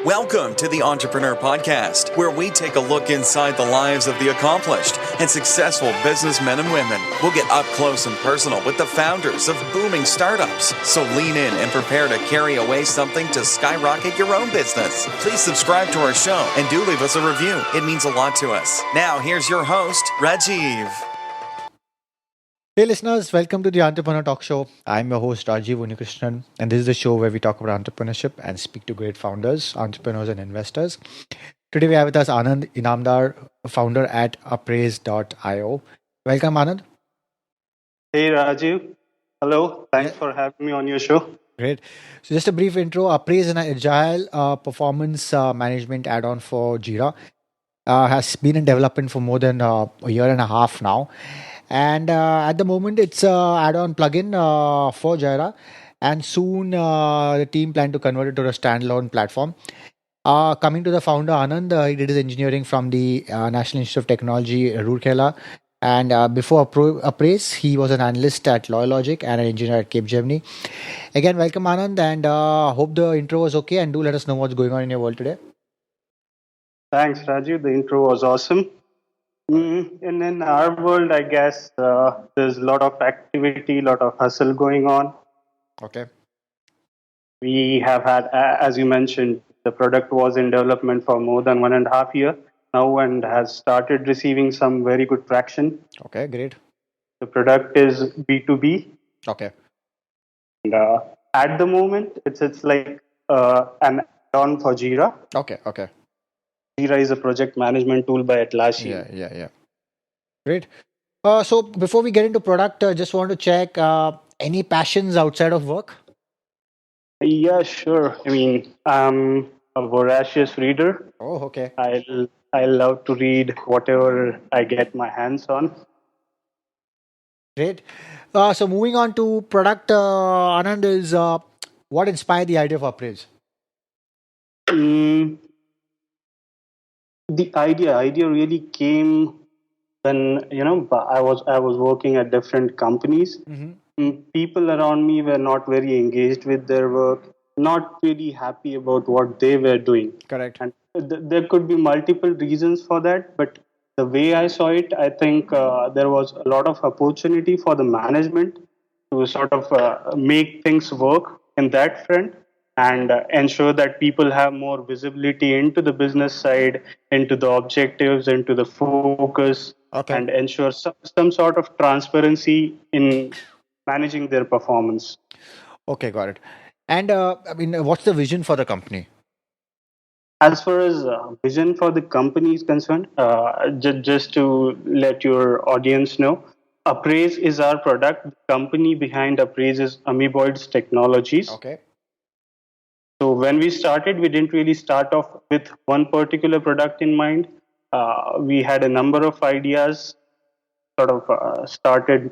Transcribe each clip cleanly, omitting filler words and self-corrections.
Welcome to the Entrepreneur Podcast, where we take a look inside the lives of the accomplished and successful businessmen and women. We'll get up close and personal with the founders of booming startups. So lean in and prepare to carry away something to skyrocket your own business. Please subscribe to our show and do leave us a review. It means a lot to us. Now, here's your host, Rajiv. Hey listeners, welcome to the Entrepreneur Talk Show. I'm your host Rajiv Unikrishnan, and this is the show where we talk about entrepreneurship and speak to great founders, entrepreneurs, and investors. Today we have with us Anand Inamdar, founder at UpRaise.io. Welcome, Anand. Hey Rajiv, hello. Thanks for having me on your show. Great. So just a brief intro. UpRaise is an agile performance management add-on for JIRA. Has been in development for more than a year and a half now. And at the moment, it's an add-on plugin for JIRA. And soon, the team plan to convert it to a standalone platform. Coming to the founder, Anand, he did his engineering from the National Institute of Technology, Rourkela. And before UpRaise, he was an analyst at Loylogic and an engineer at Capegmenini. Again, welcome, Anand, and hope the intro was okay. And do let us know what's going on in your world today. Thanks, Rajiv. The intro was awesome. And in our world, I guess there's a lot of activity, a lot of hustle going on. Okay. We have had, as you mentioned, the product was in development for more than 1.5 years now and has started receiving some very good traction. Okay, great. The product is B2B. Okay. And at the moment, it's like an add-on for JIRA. Okay. JIRA is a project management tool by Atlassian. Yeah. Great. So before we get into product, just want to check any passions outside of work? Yeah, sure. I mean, I'm a voracious reader. Oh, okay. I love to read whatever I get my hands on. Great. So moving on to product, Anand, is what inspired the idea of UpRaise? The idea really came when I was working at different companies. People around me were not very engaged with their work, not really happy about what they were doing. Correct. And there could be multiple reasons for that, but the way I saw it, I think there was a lot of opportunity for the management to sort of make things work in that front and ensure that people have more visibility into the business side, into the objectives, into the focus, and ensure some sort of transparency in managing their performance. Okay, got it. And what's the vision for the company? As far as vision for the company is concerned, just to let your audience know, UpRaise is our product. The company behind UpRaise is Amoeboids Technologies. Okay. So when we started, we didn't really start off with one particular product in mind. We had a number of ideas, sort of started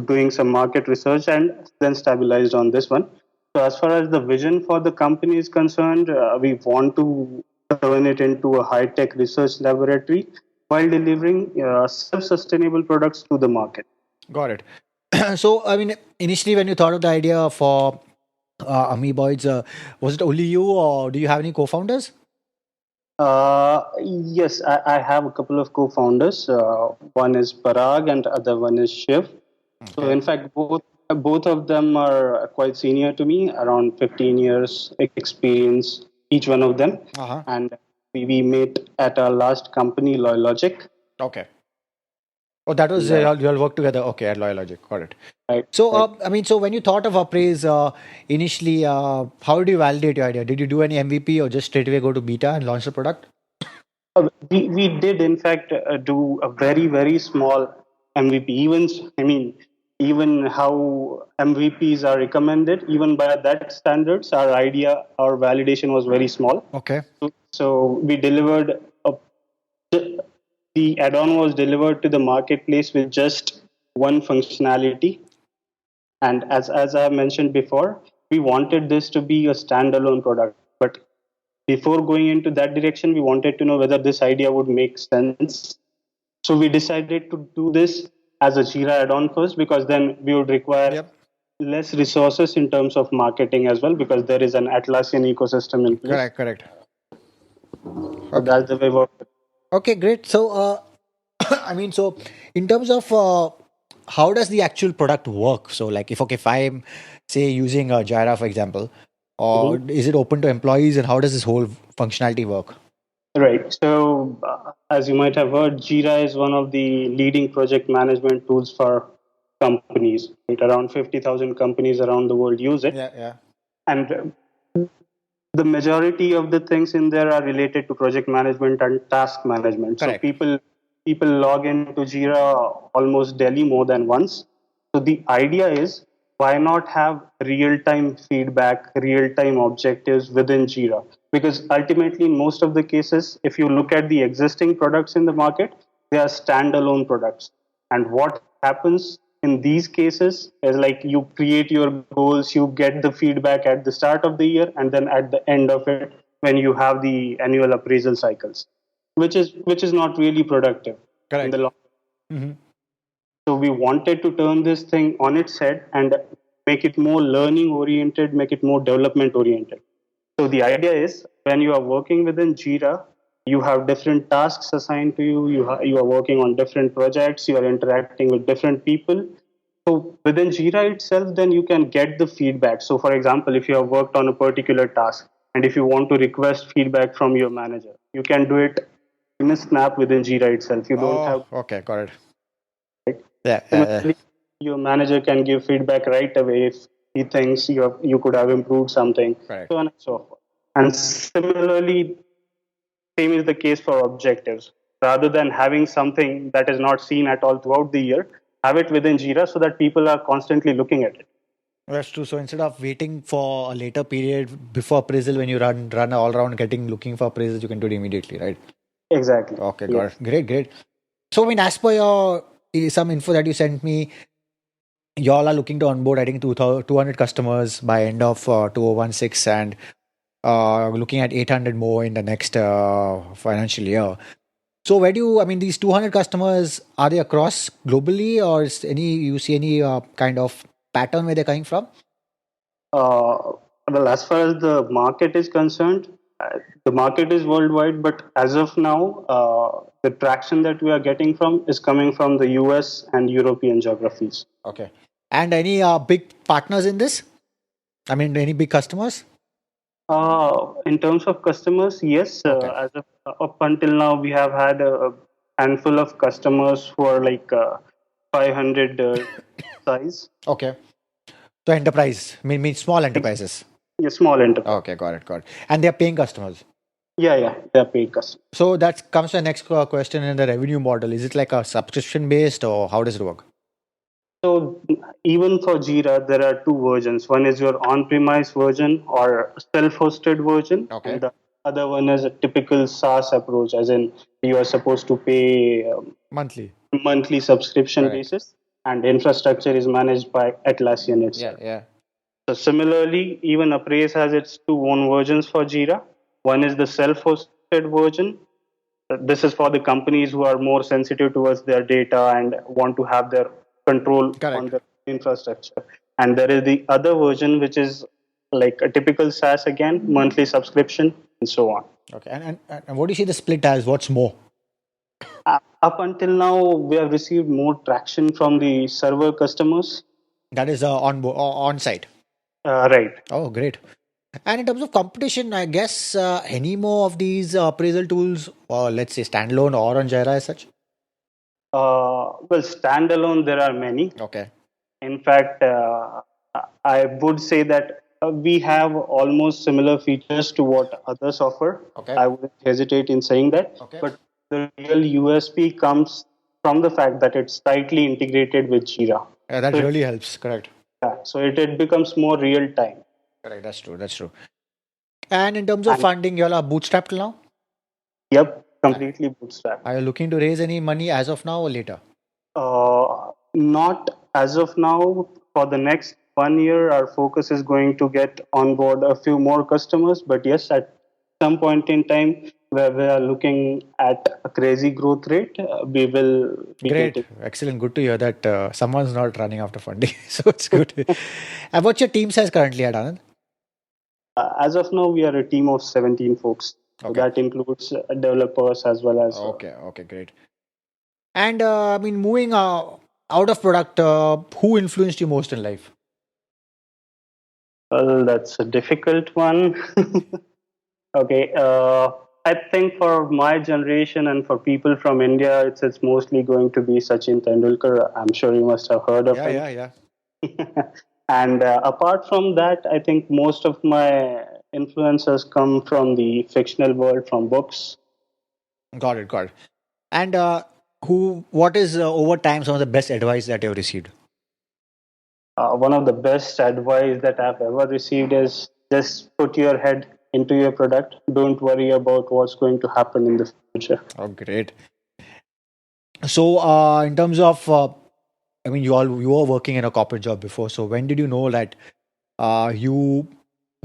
doing some market research and then stabilized on this one. So as far as the vision for the company is concerned, we want to turn it into a high-tech research laboratory while delivering self-sustainable products to the market. Got it. So, initially when you thought of the idea for Amoeboids, was it only you or do you have any co-founders? Yes, I have a couple of co-founders. One is Parag and the other one is Shiv. Okay. So in fact, both of them are quite senior to me, around 15 years experience, each one of them. Uh-huh. And we met at our last company, Loylogic. Okay. Oh, that was you all work together. Okay, at Loylogic. Got it. Right. So, so when you thought of UpRaise initially, how did you validate your idea? Did you do any MVP or just straight away go to beta and launch the product? We did, in fact, do a very, very small MVP. Even how MVPs are recommended, even by that standards, our validation was very small. Okay. So we delivered the add-on was delivered to the marketplace with just one functionality. And as I mentioned before, we wanted this to be a standalone product. But before going into that direction, we wanted to know whether this idea would make sense. So we decided to do this as a JIRA add-on first, because then we would require less resources in terms of marketing as well, because there is an Atlassian ecosystem in place. Correct. So that's the way we work. Okay, great. So, I mean, so in terms of how does the actual product work? So, like, if I'm say using JIRA for example, or Mhm. is it open to employees, and how does this whole functionality work? Right. So, as you might have heard, Jira is one of the leading project management tools for companies. Right? Around 50,000 companies around the world use it. Yeah. And the majority of the things in there are related to project management and task management. So Correct. people log into Jira almost daily, more than once. So the idea is, why not have real time feedback, real time objectives within Jira? Because ultimately, in most of the cases, if you look at the existing products in the market, they are standalone products. And what happens in these cases is, like, you create your goals, you get the feedback at the start of the year, and then at the end of it, when you have the annual appraisal cycles, which is not really productive in the Correct. long. Hmm. So we wanted to turn this thing on its head and make it more learning oriented, make it more development oriented. So the idea is, when you are working within Jira, you have different tasks assigned to you. You are working on different projects. You are interacting with different people. So within Jira itself, then you can get the feedback. So for example, if you have worked on a particular task and if you want to request feedback from your manager, you can do it in a snap within Jira itself. You don't Oh, have. okay, got it. Right? Yeah. Similarly, your manager can give feedback right away if he thinks you could have improved something, Correct. so on and so forth. And similarly, same is the case for objectives. Rather than having something that is not seen at all throughout the year, have it within Jira so that people are constantly looking at it. That's true. So instead of waiting for a later period before appraisal, when you run all around getting looking for appraisals, you can do it immediately, right? Exactly. Okay, got Yes. it. Great. So, I mean, as per your some info that you sent me, y'all are looking to onboard, I think, 200 customers by end of 2016, and looking at 800 more in the next financial year. So, where do you, I mean, these 200 customers, are they across globally, or is you see any kind of pattern where they're coming from? Well, as far as the market is concerned, the market is worldwide, but as of now, the traction that we are getting from is coming from the US and European geographies. Okay. And any big partners in this? I mean, any big customers? In terms of customers, yes. Okay. As of, up until now, we have had a handful of customers who are like 500 size. Okay. So enterprise, means small enterprises. Yeah, small enterprise. Okay, got it. And they're paying customers. Yeah, they're paid customers. So that comes to the next question in the revenue model. Is it like a subscription based, or how does it work? So even for Jira, there are two versions. One is your on-premise version or self-hosted version, Okay. and the other one is a typical SaaS approach, as in you are supposed to pay Monthly. monthly subscription Correct. basis, and infrastructure is managed by Atlassian itself. Yeah. So similarly, even UpRaise has its two own versions for Jira. One is the self-hosted version. This is for the companies who are more sensitive towards their data and want to have their control on Correct. their infrastructure. And there is the other version, which is like a typical SaaS again, monthly subscription, and so on. Okay. And what do you see the split as? What's more? Up until now, we have received more traction from the server customers. That is on site. Right. Oh, great. And in terms of competition, I guess any more of these appraisal tools, or let's say standalone or on Jira as such? Well, standalone, there are many. Okay. In fact, I would say that we have almost similar features to what others offer. Okay. I wouldn't hesitate in saying that. Okay. But the real USP comes from the fact that it's tightly integrated with Jira. Yeah, that So, really helps. Correct. it becomes more real time. Correct. That's true. And in terms of And funding, you all are bootstrapped till now? yep, completely bootstrapped. Are you looking to raise any money as of now or later? Not as of now. For the next 1 year, our focus is going to get on board a few more customers. But yes, at some point in time, where we are looking at a crazy growth rate, we will be Great, getting. excellent. Good to hear that someone's not running after funding. So it's good. And what's your team size currently at, Anand? As of now, we are a team of 17 folks. So Okay. that includes developers as well as. Okay, great. And I mean, moving out of product, who influenced you most in life? Well, that's a difficult one. Okay. I think for my generation and for people from India, it's mostly going to be Sachin Tendulkar. I'm sure you must have heard of Yeah, him. yeah, yeah. And apart from that, I think most of my influences come from the fictional world, from books. Got it, got it. And what is over time some of the best advice that you've received? One of the best advice that I've ever received is just put your head into your product. Don't worry about what's going to happen in the future. Oh, great. So, in terms of, I mean, you were working in a corporate job before. So, when did you know that you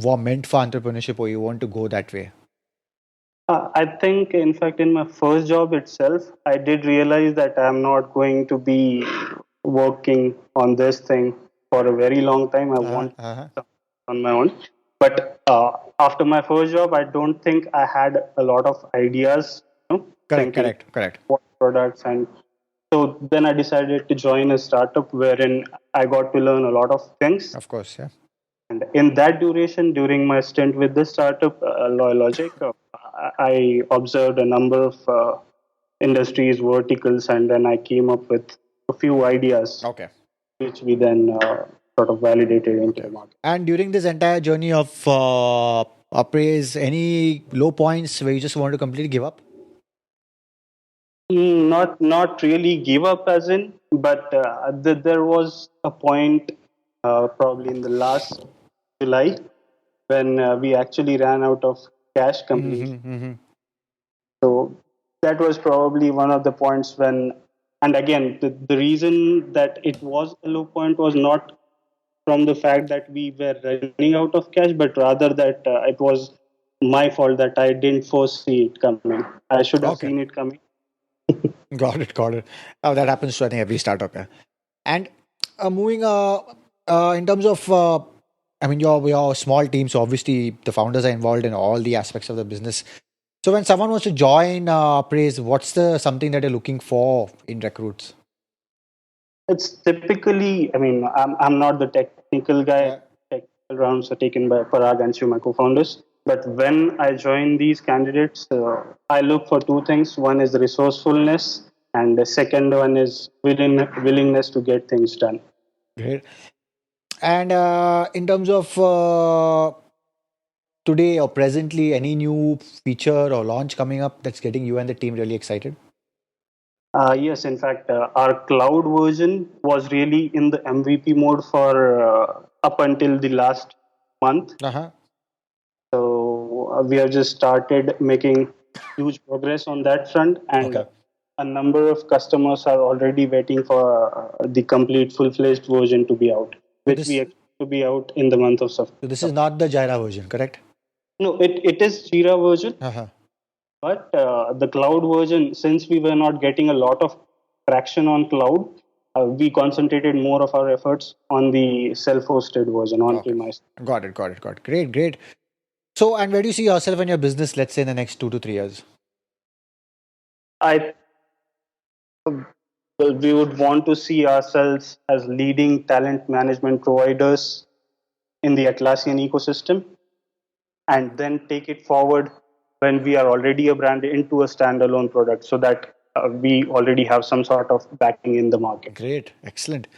were meant for entrepreneurship or you want to go that way? I think, in fact, in my first job itself, I did realize that I'm not going to be working on this thing for a very long time. I Uh-huh, want uh-huh. on my own. But after my first job, I don't think I had a lot of ideas, Correct, thinking correct, correct. what products. And so then I decided to join a startup wherein I got to learn a lot of things. Of course, yeah. And in that duration, during my stint with this startup, Loylogic, I observed a number of industries, verticals, and then I came up with a few ideas, Okay, which we then sort of validated into okay. the market. And during this entire journey of UpRaise, any low points where you just want to completely give up? Not really give up as in, but there was a point probably in the last July when we actually ran out of cash completely. Mm-hmm, mm-hmm. So that was probably one of the points when, and again, the reason that it was a low point was not from the fact that we were running out of cash, but rather that it was my fault that I didn't foresee it coming. I should have Okay, seen it coming. got it, got it. Oh, that happens to I think every startup. Yeah. And moving in terms of, I mean, you're a small team, so obviously the founders are involved in all the aspects of the business. So when someone wants to join Praise, what's the something that you're looking for in recruits? It's typically, I mean, I'm not the technical guy. Yeah. Technical rounds are taken by Parag and Shiv, my co-founders. But when I join these candidates, I look for two things. One is the resourcefulness, and the second one is willingness to get things done. Great. And in terms of today or presently, any new feature or launch coming up that's getting you and the team really excited? Yes, in fact, our cloud version was really in the MVP mode for up until the last month. Uh-huh. So we have just started making huge progress on that front, and Okay. a number of customers are already waiting for the complete full-fledged version to be out, So which we this expect to be out in the month of so this is September. not the JIRA version, correct? No, it is Jira version, Uh-huh. but the cloud version, since we were not getting a lot of traction on cloud, we concentrated more of our efforts on the self-hosted version on Okay. premise. Got it, got it, got it. Great, great. So, and where do you see yourself and your business, let's say, in the next 2 to 3 years? I Well, we would want to see ourselves as leading talent management providers in the Atlassian ecosystem and then take it forward when we are already a brand into a standalone product so that we already have some sort of backing in the market. Great, excellent.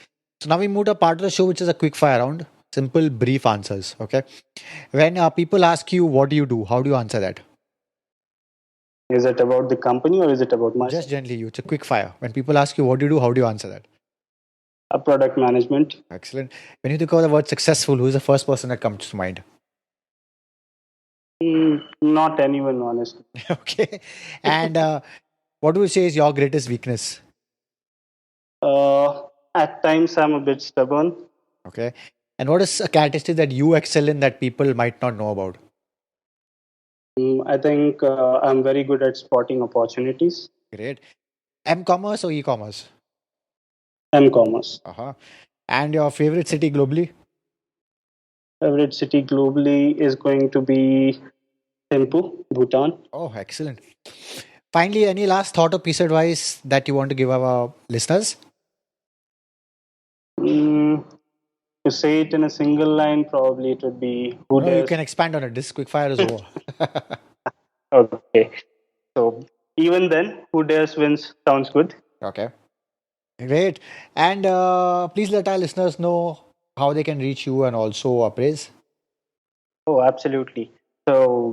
So now we move to a part of the show which is a quick fire round. Simple, brief answers. Okay. When people ask you, what do you do? How do you answer that? Is it about the company or is it about Just myself? gently, you. It's a quick fire. When people ask you, what do you do? How do you answer that? A product management. Excellent. When you think of the word successful, who is the first person that comes to mind? Not anyone, honestly. Okay. And what do you say is your greatest weakness? At times, I'm a bit stubborn. Okay. And what is a characteristic that you excel in that people might not know about? I think I'm very good at spotting opportunities. Great. M-commerce or e-commerce? M-commerce. Uh-huh. And your favorite city globally? Favorite city globally is going to be Thimphu, Bhutan. Oh, excellent. Finally, any last thought or piece of advice that you want to give our listeners? Mm, to say it in a single line, probably it would be who No, you dares. can expand on it. This quickfire is over. Okay. So even then, who dares wins sounds good. Okay. Great. And please let our listeners know how they can reach you and also appraise. Oh, absolutely. So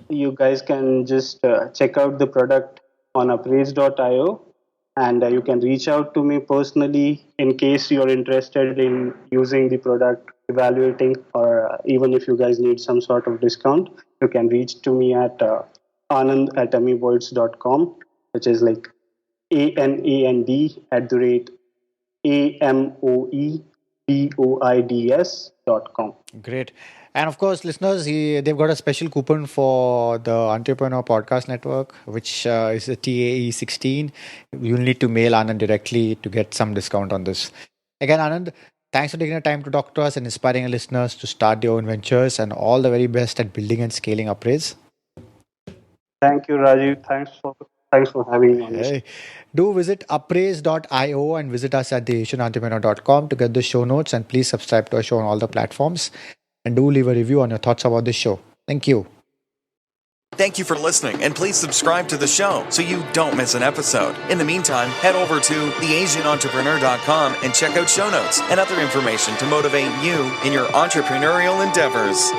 you guys can just check out the product on UpRaise.io, and you can reach out to me personally in case you're interested in using the product, evaluating, or even if you guys need some sort of discount, you can reach to me at anand@amivoids.com, which is like ANAND@AMOEBOIDS.com. Great. And of course, listeners, they've got a special coupon for the Entrepreneur Podcast Network, which is a TAE 16. You'll need to mail Anand directly to get some discount on this. Again, Anand, thanks for taking the time to talk to us and inspiring our listeners to start their own ventures, and all the very best at building and scaling UpRaise. Thank you, Rajiv. Thanks for having me on this. Hey. Do visit upraise.io and visit us at theasianentrepreneur.com to get the show notes, and please subscribe to our show on all the platforms. And do leave a review on your thoughts about this show. Thank you. Thank you for listening, and please subscribe to the show so you don't miss an episode. In the meantime, head over to theasianentrepreneur.com and check out show notes and other information to motivate you in your entrepreneurial endeavors.